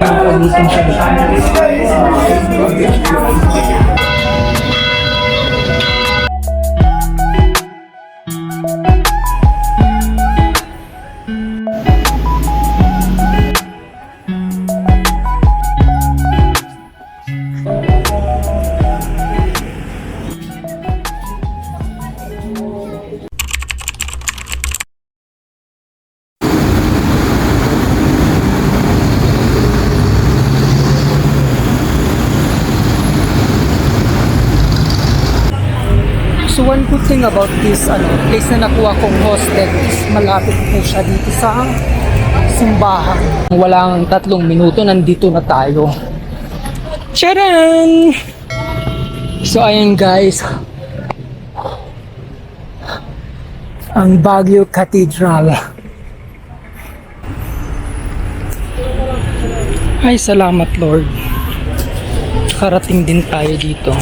Ulitin siya. So one good thing about this place na nakuha kong hostel is malapit po siya dito sa simbahan. Walang 3 minuto, nandito na tayo. Tcharan! So ayan guys, ang Baguio Cathedral. Ay, salamat Lord. Karating din tayo dito.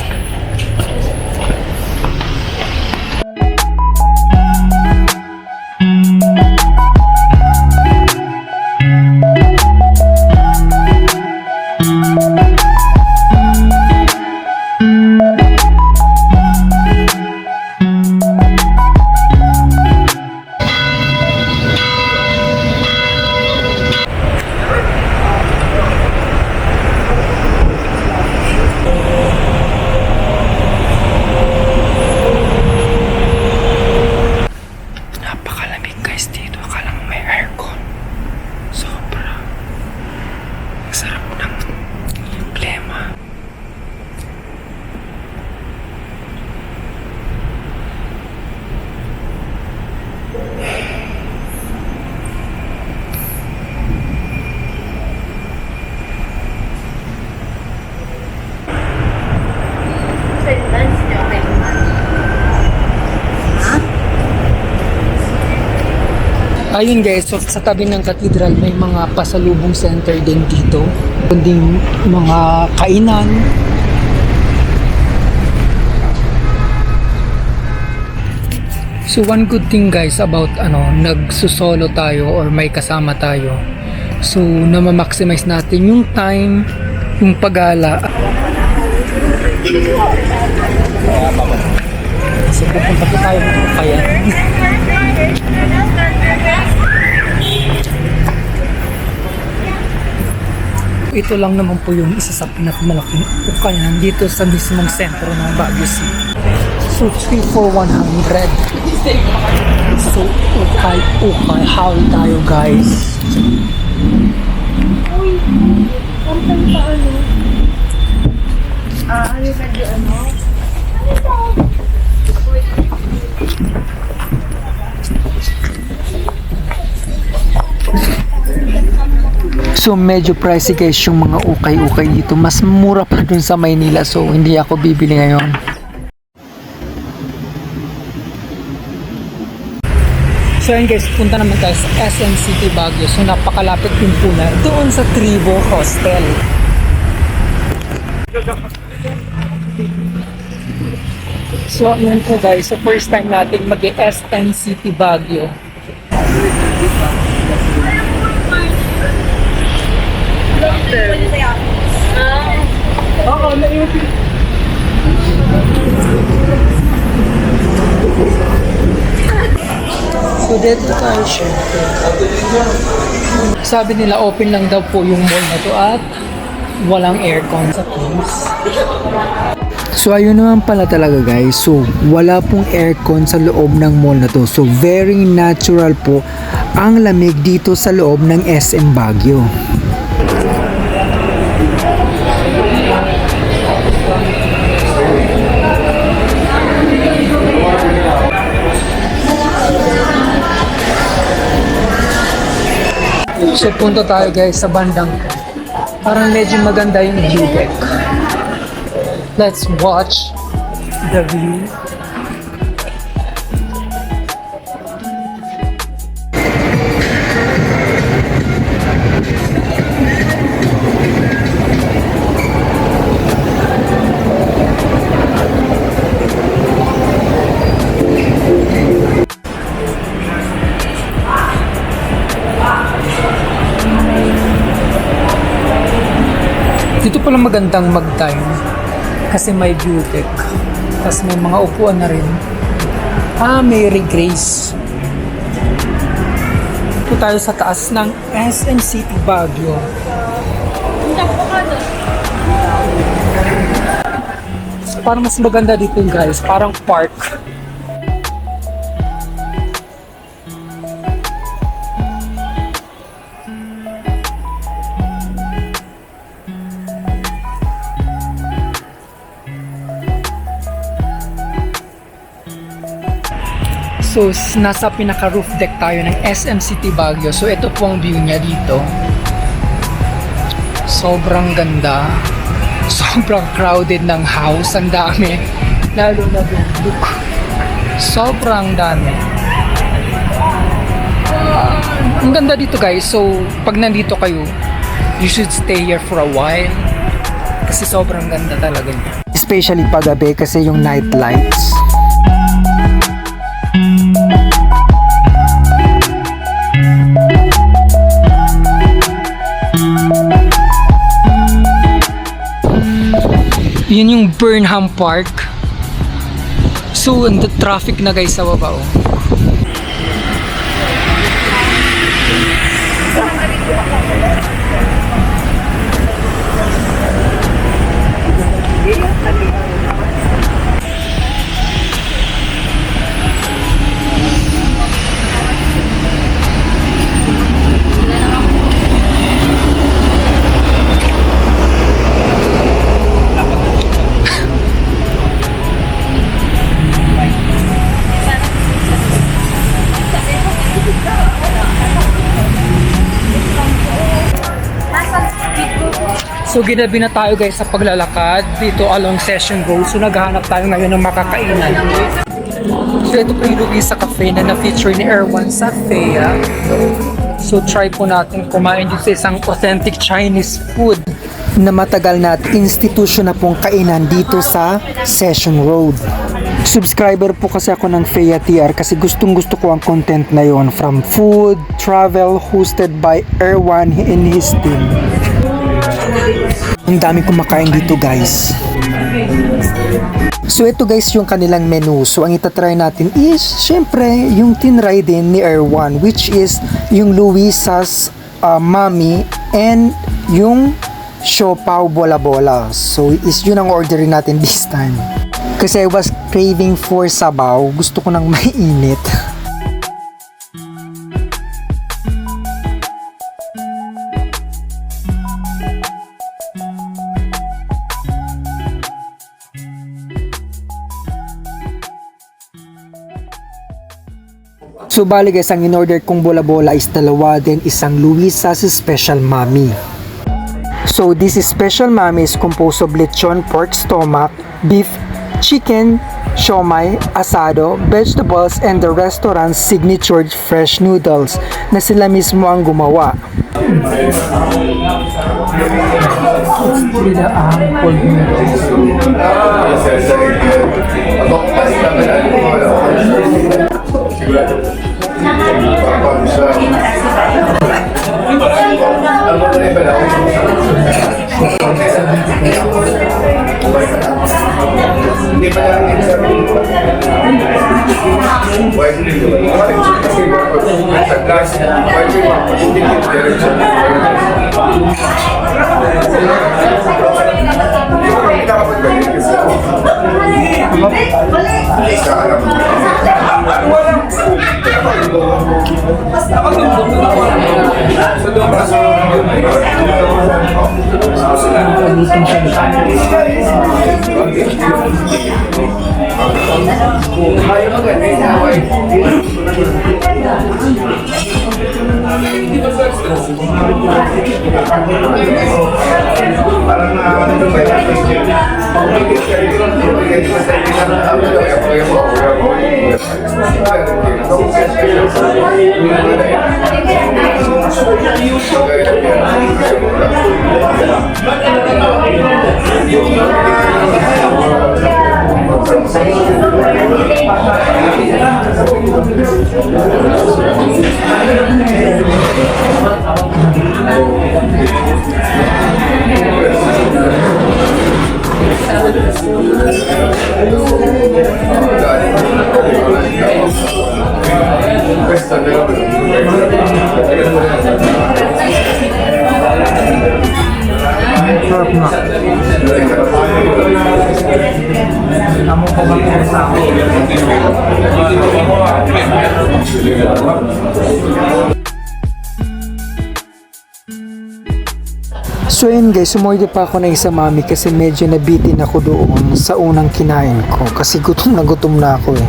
Ayun guys, so sa tabi ng cathedral may mga pasalubong center din dito. Kundi mga kainan. So one good thing guys about nagsusolo tayo or may kasama tayo. So na-maximize natin yung time, yung paggala. So pupunta po tayo dito kaya. Ito lang naman po yung isa sa pinakamalaking ukayan dito sa mismong sentro ng Baguio City. So 3 for 100. So ukay hawi tayo guys. Uy, kontan pa ano na di ano? Ano ito? So medyo pricey guys yung mga ukay-ukay dito. Mas mura pa dun sa Maynila. So hindi ako bibili ngayon. So ayun guys, punta naman tayo sa SM City Baguio. So napakalapit din po na doon sa Tribo Hostel. So yun po guys, so first time natin mag-SM City Baguio. Oo, naipin. So dito tayo syempre. Sabi nila open lang daw po yung mall na to at walang aircon sa place. So ayun naman pala talaga guys. So wala pong aircon sa loob ng mall na to. So very natural po ang lamig dito sa loob ng SM Baguio. So punta tayo guys sa bandang parang medyo maganda yung view deck. Let's watch the view. Dito pala magandang mag-dine kasi may view deck. Tapos may mga upuan na rin. Mary Grace. Ito tayo sa taas ng SM City Baguio. Parang mas maganda dito guys, parang park. So, nasa pinaka-roof deck tayo ng SM City Baguio. So, ito po ang view niya dito. Sobrang ganda. Sobrang crowded ng house. Ang dami. Lalo na look. Sobrang dami. Ang ganda dito guys. So, pag nandito kayo, you should stay here for a while. Kasi sobrang ganda talaga niya. Especially paggabi kasi yung night lights. Yan yung Burnham Park. So, the traffic na guys sa baba. Oh. So ginabi na tayo guys sa paglalakad dito along Session Road. So naghahanap tayo ngayon ng makakainan. So ito po yung Luisa Cafe na na-feature ni Erwan sa FEA. So try po natin kumain dito sa isang authentic Chinese food na matagal na at institusyon na pong kainan dito sa Session Road. Subscriber po kasi ako ng FEA TR kasi gustong gusto ko ang content na yon, from food, travel, hosted by Erwan and his team. Ang dami kumakain dito guys. So ito guys yung kanilang menu. So ang itatry natin is syempre yung tinry din ni Erwan, which is yung Luisa's Mami and yung Siopaw Bola Bola. So is yun ang orderin natin this time. Kasi I was craving for sabaw. Gusto ko ng mainit. So bali guys, ang in-order kong bola-bola is dalawa, then isang Luisa's Special Mami. So this is Special Mami is composed of lechon, pork stomach, beef, chicken, siomai, asado, vegetables, and the restaurant's signature fresh noodles na sila mismo ang gumawa. Sarap nga. Amo ko ba kung sa akin? So yun guys, sumorder pa ako ng isa mami kasi medyo nabitin ako doon sa unang kinain ko kasi gutom na ako eh.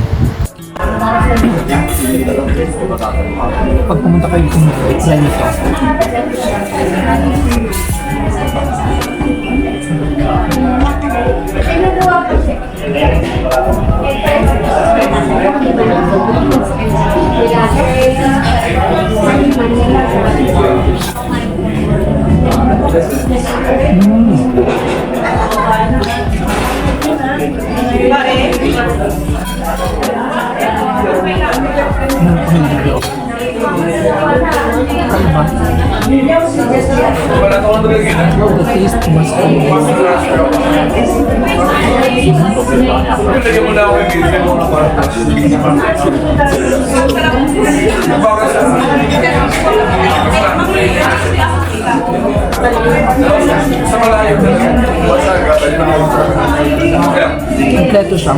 Pag pumunta kayo dito, try nito. The taste must kompleto siya.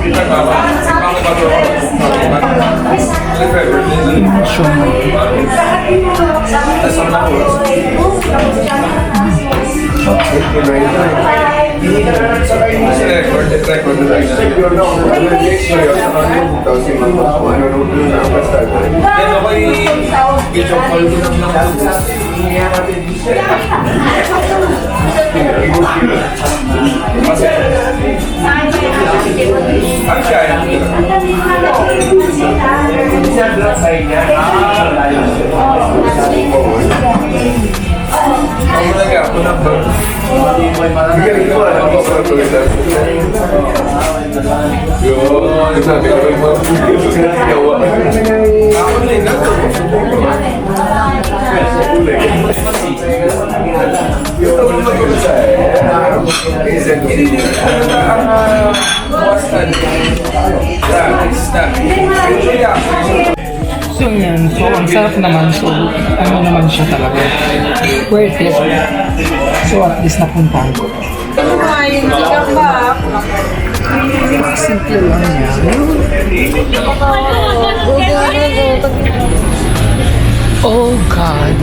So yan, so ang sarap naman, so ano naman siya talaga, worth it. So at least napuntahan ko. Simple lang yan. Oh God.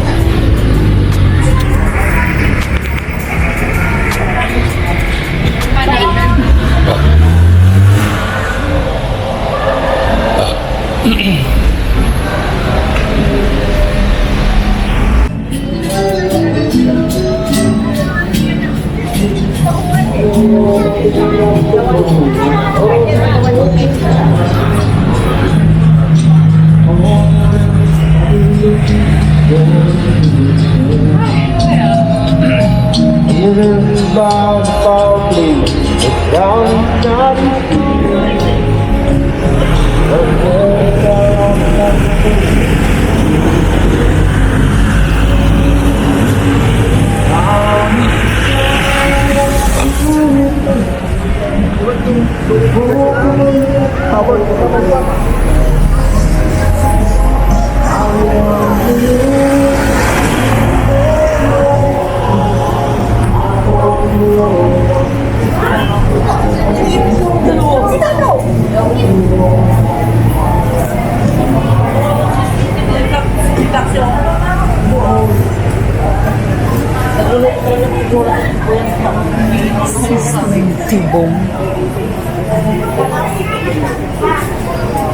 Tibong.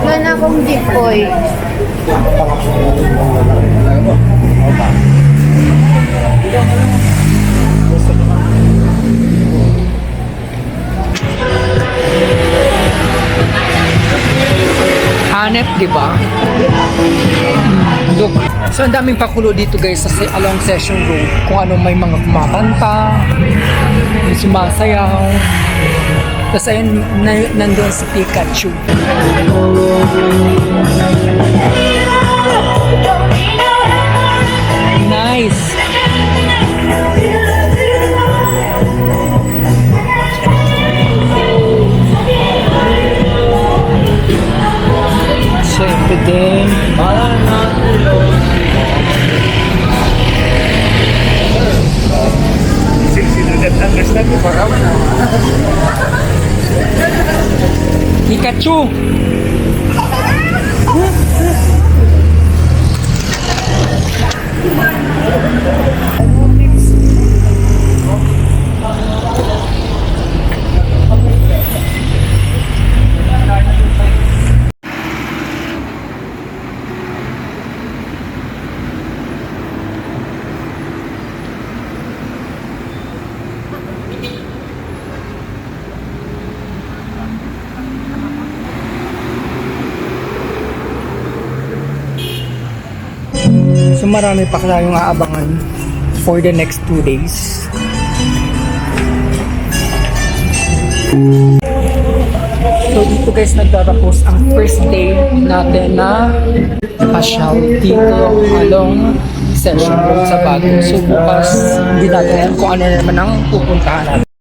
Wala na akong decoy. Hanep, di ba? Look. So, ang daming pakulo dito guys sa along Session Road. Kung ano may mga kumakanta, may sumasayaw. Tapos ayun, nandun si Pikachu. Nice! Siyempre din. Chu! So marami pa tayong aabangan for the next 2 days. So dito guys nagtatapos ang first day natin na pasyal dito along Session Road sa Baguio. So bukas hindi natin alam kung ano naman ang pupuntahan natin.